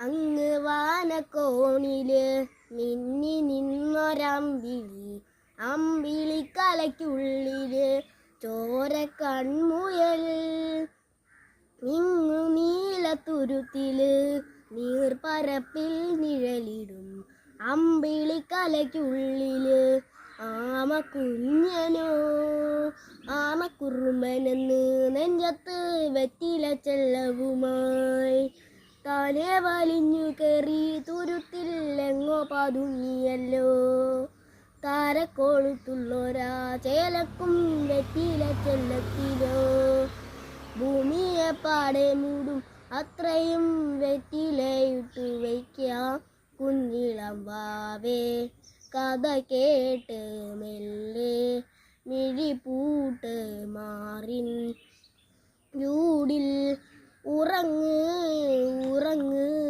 അങ്ങ് വാനക്കോണില് മിന്നി നിന്നൊരമ്പിളി, അമ്പിളിക്കലയ്ക്കുള്ളില് ചോര കൺമുയൽ. ഇങ്ങു നീലത്തുരുത്തില് നീർപ്പരപ്പിൽ നിഴലിടും അമ്പിളിക്കലയ്ക്കുള്ളില് ആമക്കുഞ്ഞനോ. ആമക്കുറുമ്പനെന്ന് നെഞ്ചത്ത് വെറ്റില ചെല്ലവുമായി താനെ വലിഞ്ഞു കയറി തുരുത്തിൽ എങ്ങോ പതുങ്ങിയല്ലോ. താരക്കൊളുത്തുള്ളൊരാ ചേലക്കും വെറ്റില ചെല്ലത്തിലോ. ഭൂമിയെ പാടെ മൂടും അത്രയും വെറ്റിലയിട്ടു വയ്ക്കാം കുഞ്ഞിളം വാവേ. കഥ കേട്ട് മെല്ലെ മിഴിപൂട്ട് മാറിൻ ചൂടിൽ ഉറങ്ങ് ഉറങ്ങ്.